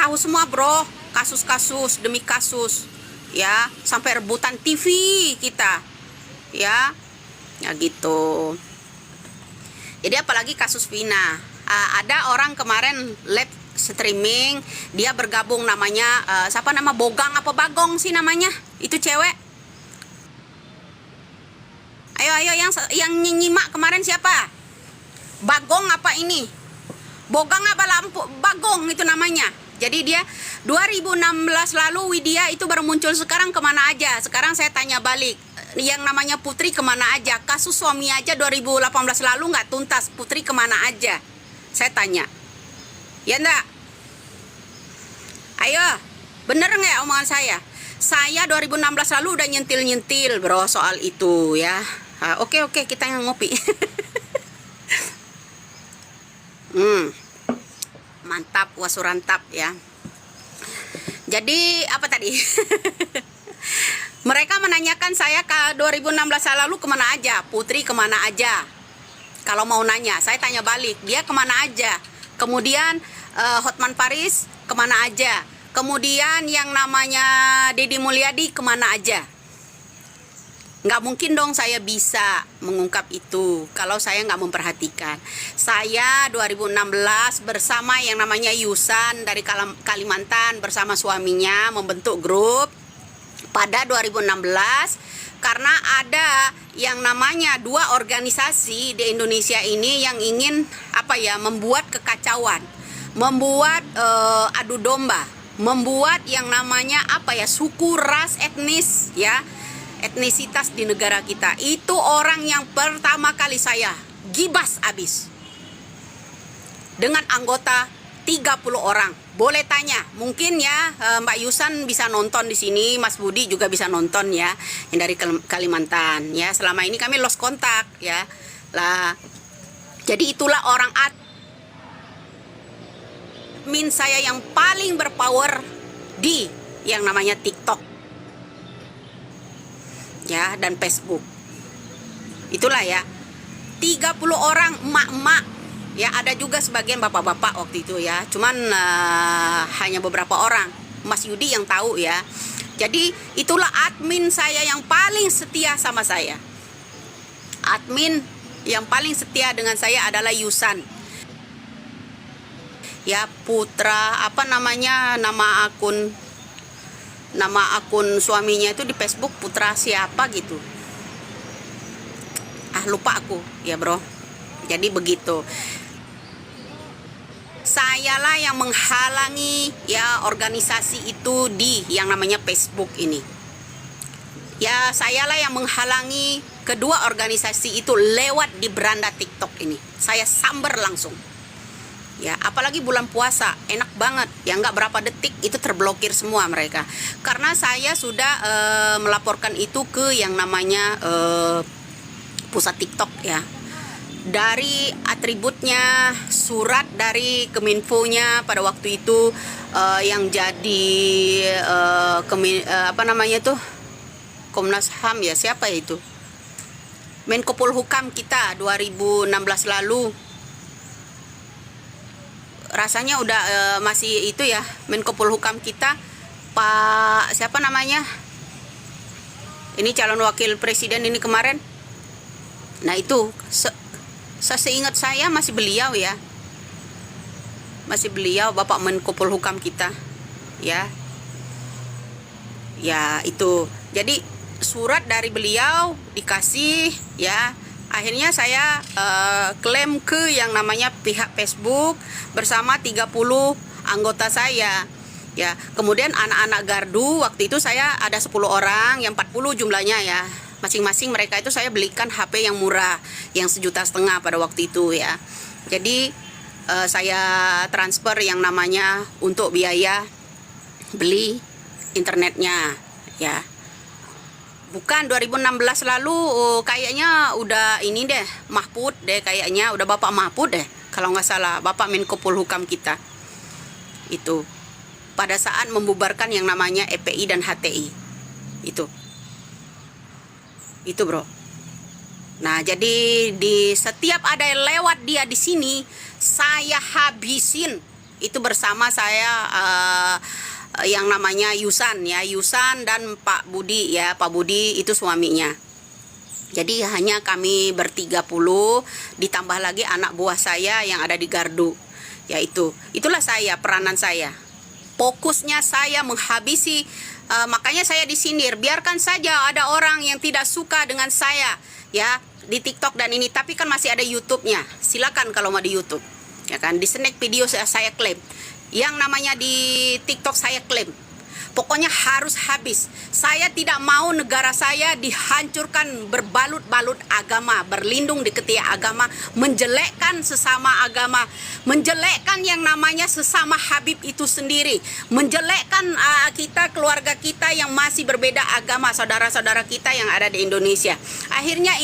tahu semua bro, kasus-kasus demi kasus, ya, sampai rebutan TV kita, ya, ya gitu. Jadi apalagi kasus Vina, ada orang kemarin live streaming, dia bergabung namanya siapa, nama Bogang apa Bagong sih namanya, itu cewek. Ayo yang nyimak kemarin siapa? Bagong apa ini? Bogang apa lampu? Bagong itu namanya. Jadi dia 2016 lalu Widya itu baru muncul, sekarang kemana aja? Sekarang saya tanya balik, yang namanya Putri kemana aja? Kasus suami aja 2018 lalu nggak tuntas, Putri kemana aja? Saya tanya. Ya enggak? Ayo, bener nggak omongan saya? Saya 2016 lalu udah nyentil-nyentil bro soal itu ya. Oke, kita yang ngopi. Mantap, wasurantap ya. Jadi apa tadi? Mereka menanyakan saya ke 2016 lalu kemana aja, Putri kemana aja. Kalau mau nanya, saya tanya balik, dia kemana aja. Kemudian Hotman Paris kemana aja. Kemudian yang namanya Deddy Mulyadi kemana aja. Nggak mungkin dong saya bisa mengungkap itu kalau saya nggak memperhatikan. Saya 2016 bersama yang namanya Yusan dari Kalimantan bersama suaminya membentuk grup pada 2016 karena ada yang namanya dua organisasi di Indonesia ini yang ingin membuat kekacauan, membuat adu domba, membuat yang namanya suku, ras, etnis ya. Etnisitas di negara kita. Itu orang yang pertama kali saya gibas abis. Dengan anggota 30 orang. Boleh tanya, mungkin ya Mbak Yusan bisa nonton di sini, Mas Budi juga bisa nonton ya, yang dari Kalimantan ya. Selama ini kami lost kontak ya. Lah, jadi itulah orang admin saya yang paling berpower di yang namanya TikTok ya, dan Facebook. Itulah ya, 30 orang emak-emak ya, ada juga sebagian bapak-bapak waktu itu ya, cuman hanya beberapa orang, Mas Yudi yang tahu ya. Jadi itulah admin saya yang paling setia sama saya. Admin yang paling setia dengan saya adalah Yusan ya, Putra nama akun suaminya itu di Facebook Putra siapa gitu, lupa aku ya bro. Jadi begitu, sayalah yang menghalangi ya organisasi itu di yang namanya Facebook ini ya. Sayalah yang menghalangi kedua organisasi itu lewat di beranda TikTok ini. Saya sambar langsung ya, apalagi bulan puasa, enak banget ya, nggak berapa detik itu terblokir semua mereka, karena saya sudah melaporkan itu ke yang namanya pusat TikTok ya. Dari atributnya, surat dari Keminfo-nya pada waktu itu yang jadi Komnas HAM ya, siapa ya itu, Menko Polhukam kita 2016 lalu. Rasanya udah masih itu ya, Menko Polhukam kita Pak siapa namanya, ini calon wakil presiden ini kemarin. Nah itu seingat saya masih beliau ya, masih beliau Bapak Menko Polhukam kita ya. Ya itu, jadi surat dari beliau dikasih ya. Akhirnya saya klaim ke yang namanya pihak Facebook bersama 30 anggota saya ya. Kemudian anak-anak gardu waktu itu saya ada 10 orang, yang 40 jumlahnya ya. Masing-masing mereka itu saya belikan HP yang murah, yang 1,5 juta pada waktu itu ya. Jadi saya transfer yang namanya untuk biaya beli internetnya ya. Bukan 2016 lalu, kayaknya udah ini deh, Mahfud deh kayaknya, udah Bapak Mahfud deh kalau nggak salah, Bapak Menko Polhukam kita itu pada saat membubarkan yang namanya EPI dan HTI itu bro. Nah jadi di setiap ada yang lewat dia di sini, saya habisin Itu bersama saya yang namanya Yusan ya, Yusan dan Pak Budi ya, Pak Budi itu suaminya. Jadi hanya kami bertiga puluh, ditambah lagi anak buah saya yang ada di gardu. Yaitu, itulah saya, peranan saya. Fokusnya saya menghabisi, makanya saya disindir. Biarkan saja ada orang yang tidak suka dengan saya ya di TikTok dan ini, tapi kan masih ada YouTube-nya. Silakan kalau mau di YouTube. Ya kan, di snack video saya klaim. Yang namanya di TikTok saya klaim. Pokoknya harus habis. Saya tidak mau negara saya dihancurkan berbalut-balut agama, berlindung di ketiak agama, menjelekkan sesama agama, menjelekkan yang namanya sesama Habib itu sendiri, menjelekkan kita, keluarga kita yang masih berbeda agama, saudara-saudara kita yang ada di Indonesia. Akhirnya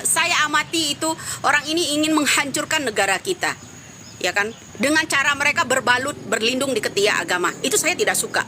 saya amati itu, orang ini ingin menghancurkan negara kita. Ya kan? Dengan cara mereka berbalut, berlindung di ketiak agama. Itu saya tidak suka.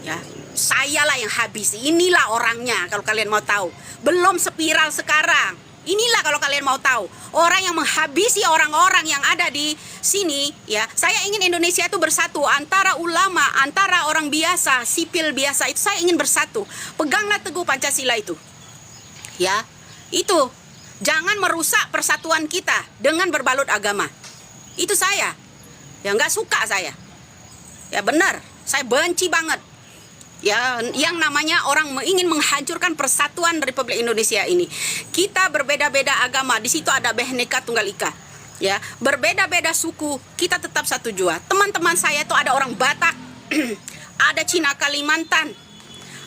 Ya, sayalah yang habis. Inilah orangnya kalau kalian mau tahu. Belum spiral sekarang. Inilah kalau kalian mau tahu. Orang yang menghabisi orang-orang yang ada di sini, ya. Saya ingin Indonesia itu bersatu antara ulama, antara orang biasa, sipil biasa. Itu saya ingin bersatu. Peganglah teguh Pancasila itu. Ya. Itu. Jangan merusak persatuan kita dengan berbalut agama. Itu saya. Ya nggak suka saya. Ya benar. Saya benci banget. Ya, yang namanya orang ingin menghancurkan persatuan Republik Indonesia ini. Kita berbeda-beda agama, di situ ada Bhinneka Tunggal Ika. Ya, berbeda-beda suku, kita tetap satu jua. Teman-teman saya itu ada orang Batak, ada Cina Kalimantan,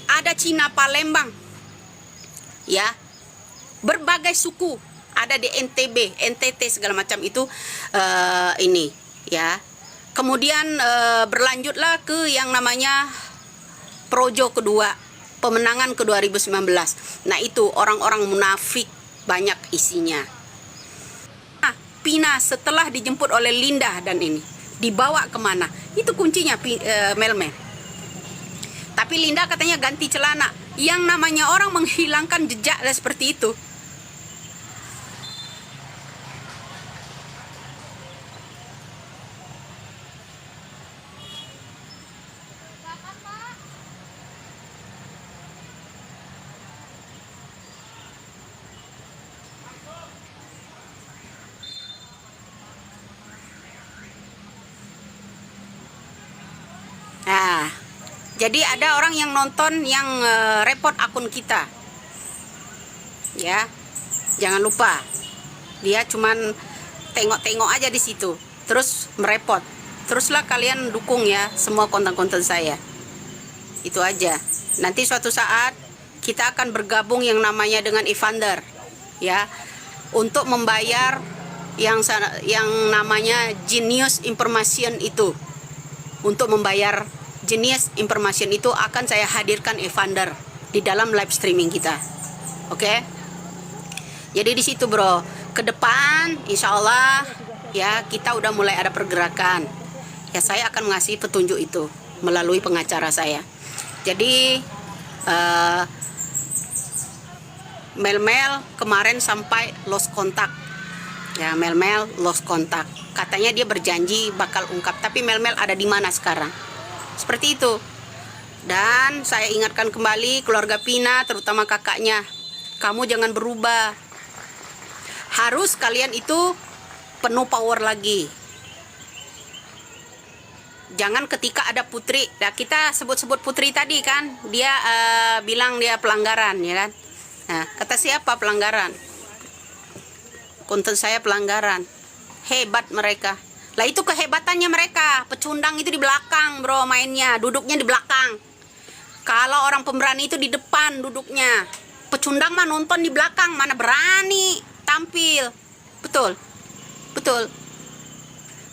ada Cina Palembang. Ya. Berbagai suku ada di NTB, NTT segala macam itu ini, ya. Kemudian berlanjutlah ke yang namanya Projo kedua, pemenangan ke 2019. Nah itu orang-orang munafik banyak isinya. Nah, Pina setelah dijemput oleh Linda dan ini, dibawa kemana? Itu kuncinya Melmel. Tapi Linda katanya ganti celana. Yang namanya orang menghilangkan jejak seperti itu. Nah, jadi ada orang yang nonton yang repot akun kita. Ya. Jangan lupa. Dia cuman tengok-tengok aja di situ. Terus merepot. Teruslah kalian dukung ya semua konten-konten saya. Itu aja. Nanti suatu saat kita akan bergabung yang namanya dengan Evander. Ya. Untuk membayar yang namanya Genius Information itu. Untuk membayar jenis information itu akan saya hadirkan Evander di dalam live streaming kita. Oke? Jadi di situ bro, ke depan insya Allah ya kita udah mulai ada pergerakan. Ya saya akan ngasih petunjuk itu melalui pengacara saya. Jadi Melmel kemarin sampai lost kontak. Ya Melmel lost kontak. Katanya dia berjanji bakal ungkap, tapi Melmel ada di mana sekarang? Seperti itu. Dan saya ingatkan kembali keluarga Pina, terutama kakaknya, kamu jangan berubah. Harus kalian itu penuh power lagi. Jangan ketika ada Putri, nah kita sebut-sebut Putri tadi kan, dia bilang dia pelanggaran, ya kan? Nah, kata siapa pelanggaran? Konten saya pelanggaran. Hebat mereka. Lah itu kehebatannya mereka. Pecundang itu di belakang bro mainnya. Duduknya di belakang. Kalau orang pemberani itu di depan duduknya. Pecundang mah nonton di belakang. Mana berani tampil. Betul. Betul.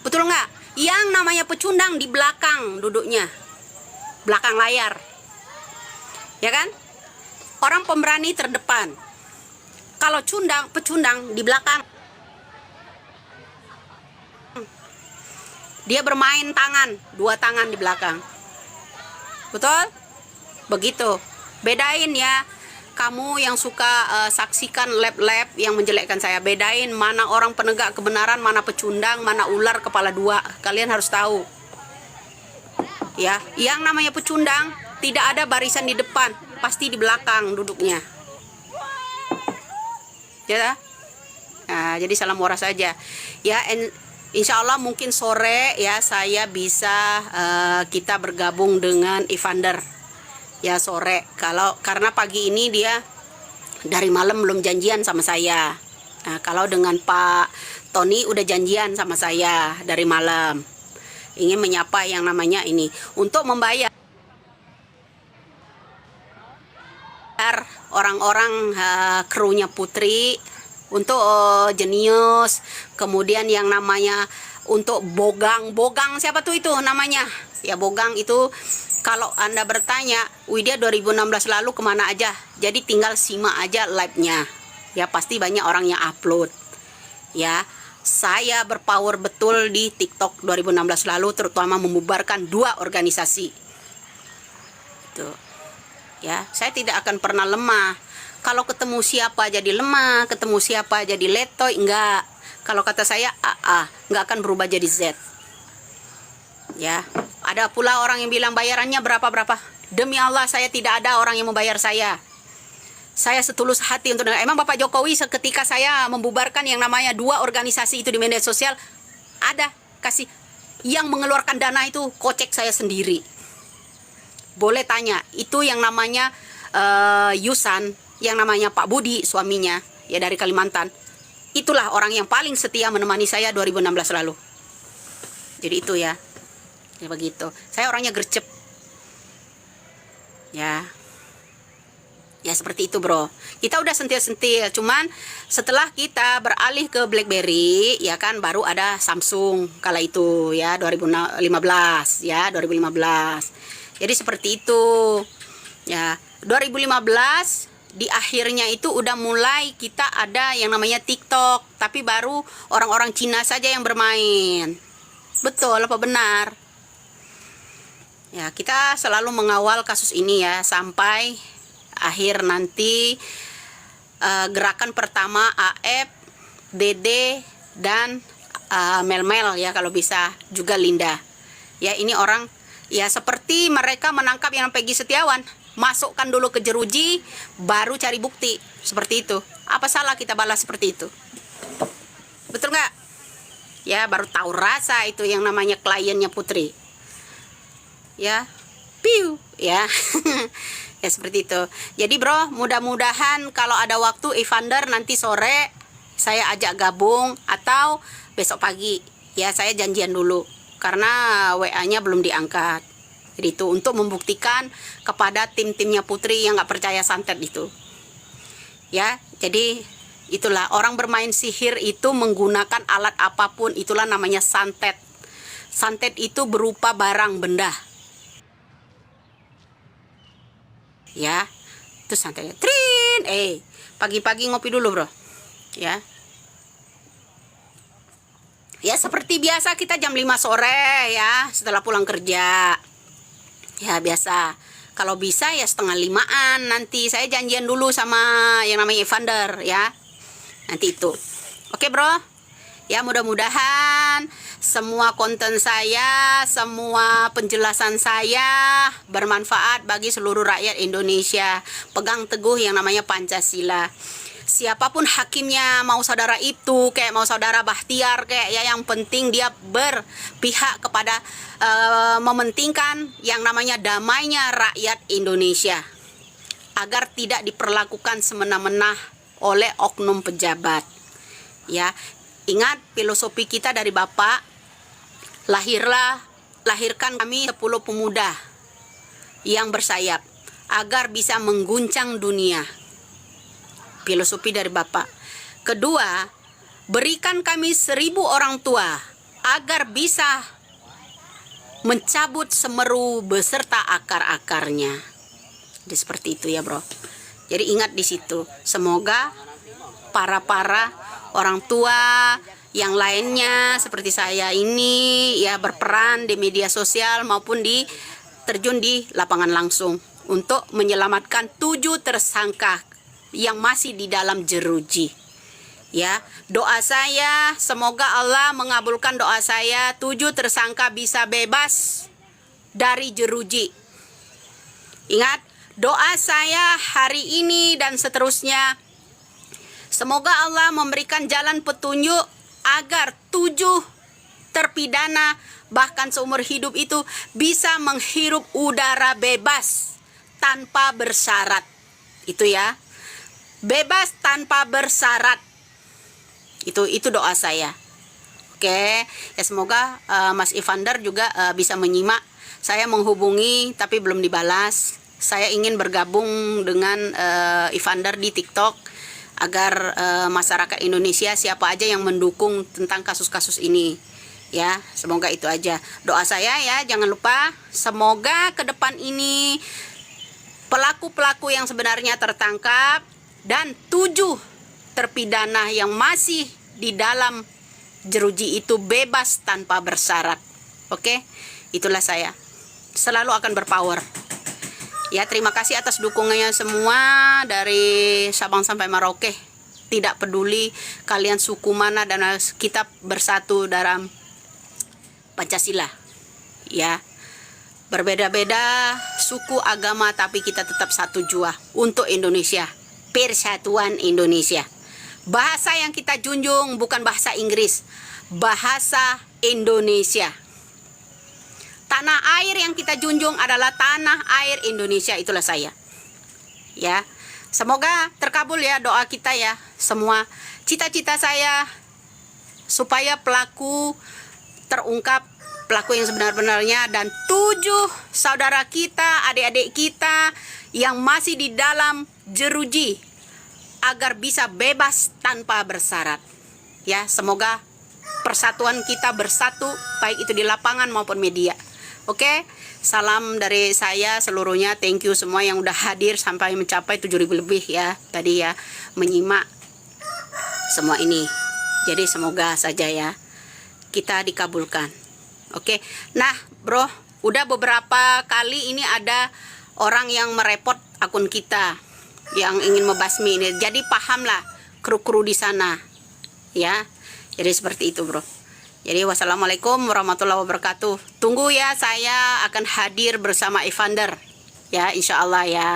Betul nggak? Yang namanya pecundang di belakang duduknya. Belakang layar. Ya kan? Orang pemberani terdepan. Kalau pecundang di belakang. Dia bermain tangan, 2 tangan di belakang. Betul? Begitu. Bedain ya. kamu yang suka saksikan lab-lab yang menjelekkan saya, bedain mana orang penegak kebenaran, mana pecundang, mana ular kepala dua. Kalian harus tahu. Ya, yang namanya pecundang tidak ada barisan di depan, pasti di belakang duduknya. Ya. Nah, jadi salam waras saja. Ya, insya Allah mungkin sore ya saya bisa kita bergabung dengan Evander. Ya sore, karena pagi ini dia dari malam belum janjian sama saya. Nah, kalau dengan Pak Tony udah janjian sama saya dari malam. Ingin menyapa yang namanya ini untuk membayar orang-orang krunya Putri untuk jenius, kemudian yang namanya untuk Bogang siapa tuh itu namanya? Ya Bogang itu. Kalau Anda bertanya, Widya 2016 lalu kemana aja? Jadi tinggal simak aja live-nya. Ya pasti banyak orang yang upload. Ya, saya berpower betul di TikTok 2016 lalu, terutama membubarkan 2 organisasi. Itu. Ya, saya tidak akan pernah lemah. Kalau ketemu siapa jadi lemah, ketemu siapa jadi letoy, enggak. Kalau kata saya AA, enggak akan berubah jadi Z. Ya, ada pula orang yang bilang bayarannya berapa. Demi Allah saya tidak ada orang yang membayar saya. Saya setulus hati untuk emang Bapak Jokowi seketika saya membubarkan yang namanya 2 organisasi itu di media sosial, ada kasih yang mengeluarkan dana itu kocek saya sendiri. Boleh tanya, itu yang namanya Yusan, yang namanya Pak Budi suaminya ya dari Kalimantan. Itulah orang yang paling setia menemani saya 2016 lalu. Jadi itu ya. Ya begitu. Saya orangnya gercep. Ya. Ya seperti itu, Bro. Kita udah sentil-sentil, cuman setelah kita beralih ke BlackBerry, ya kan baru ada Samsung kala itu ya 2015 ya, 2015. Jadi seperti itu. Ya, 2015 di akhirnya itu udah mulai kita ada yang namanya TikTok, tapi baru orang-orang Cina saja yang bermain. Betul apa benar? Ya, kita selalu mengawal kasus ini ya sampai akhir nanti gerakan pertama AF, Dede dan Mel ya kalau bisa juga Linda. Ya, ini orang ya seperti mereka menangkap yang Peggy Setiawan, masukkan dulu ke jeruji baru cari bukti. Seperti itu. Apa salah kita balas seperti itu? Betul nggak? Ya, baru tahu rasa itu yang namanya kliennya Putri. Ya, piu ya. Ya seperti itu. Jadi bro, mudah-mudahan kalau ada waktu Evander nanti sore saya ajak gabung atau besok pagi. Ya, saya janjian dulu karena WA-nya belum diangkat. Jadi itu untuk membuktikan kepada tim-timnya Putri yang nggak percaya santet itu. Ya, jadi itulah orang bermain sihir itu menggunakan alat apapun, itulah namanya santet. Santet itu berupa barang benda. Ya, itu santetnya. Trin, pagi-pagi ngopi dulu bro. Ya. Ya seperti biasa kita jam 5 sore ya, setelah pulang kerja. Ya biasa. Kalau bisa ya setengah 5-an. Nanti saya janjian dulu sama yang namanya Evander ya. Nanti itu. Oke bro. Ya mudah-mudahan semua konten saya, semua penjelasan saya bermanfaat bagi seluruh rakyat Indonesia. Pegang teguh yang namanya Pancasila. Siapapun hakimnya, mau saudara itu kayak mau saudara Bahtiar kayak ya, yang penting dia berpihak kepada mementingkan yang namanya damainya rakyat Indonesia agar tidak diperlakukan semena-mena oleh oknum pejabat. Ya, ingat filosofi kita dari Bapak, lahirkan kami 10 pemuda yang bersayap agar bisa mengguncang dunia. Filosofi dari Bapak. Kedua, berikan kami 1000 orang tua agar bisa mencabut semeru beserta akar-akarnya. Jadi seperti itu ya bro. Jadi ingat di situ. Semoga para orang tua yang lainnya seperti saya ini ya berperan di media sosial maupun terjun di lapangan langsung untuk menyelamatkan 7 tersangka yang masih di dalam jeruji. Ya, doa saya semoga Allah mengabulkan doa saya, 7 tersangka bisa bebas dari jeruji. Ingat, doa saya hari ini dan seterusnya, semoga Allah memberikan jalan petunjuk agar 7 terpidana bahkan seumur hidup itu bisa menghirup udara bebas tanpa bersyarat. Itu ya, bebas tanpa bersyarat. Itu doa saya. Oke, ya semoga Mas Evander juga bisa menyimak. Saya menghubungi tapi belum dibalas. Saya ingin bergabung dengan Evander di TikTok agar masyarakat Indonesia siapa aja yang mendukung tentang kasus-kasus ini. Ya, semoga itu aja doa saya ya. Jangan lupa, semoga ke depan ini pelaku-pelaku yang sebenarnya tertangkap dan 7 terpidana yang masih di dalam jeruji itu bebas tanpa bersyarat. Oke, itulah saya. Selalu akan berpower. Ya, terima kasih atas dukungannya semua dari Sabang sampai Merauke. Tidak peduli kalian suku mana dan kita bersatu dalam Pancasila. Ya. Berbeda-beda suku, agama, tapi kita tetap satu jua untuk Indonesia. Persatuan Indonesia. Bahasa yang kita junjung bukan bahasa Inggris, bahasa Indonesia. Tanah air yang kita junjung adalah tanah air Indonesia. Itulah saya. Ya. Semoga terkabul ya doa kita ya semua. Cita-cita saya supaya pelaku terungkap, pelaku yang sebenar-benarnya, dan 7 saudara kita, adik-adik kita yang masih di dalam jeruji agar bisa bebas tanpa bersyarat. Ya, semoga persatuan kita bersatu baik itu di lapangan maupun media. Oke, salam dari saya seluruhnya. Thank you semua yang udah hadir sampai mencapai 7.000 lebih ya tadi ya menyimak semua ini. Jadi semoga saja ya kita dikabulkan. Oke. Nah, bro, udah beberapa kali ini ada orang yang merepot akun kita yang ingin membasmi ini. Jadi pahamlah kru-kru di sana. Ya. Jadi seperti itu, bro. Jadi wassalamualaikum warahmatullahi wabarakatuh. Tunggu ya, saya akan hadir bersama Evander. Ya, insya Allah ya.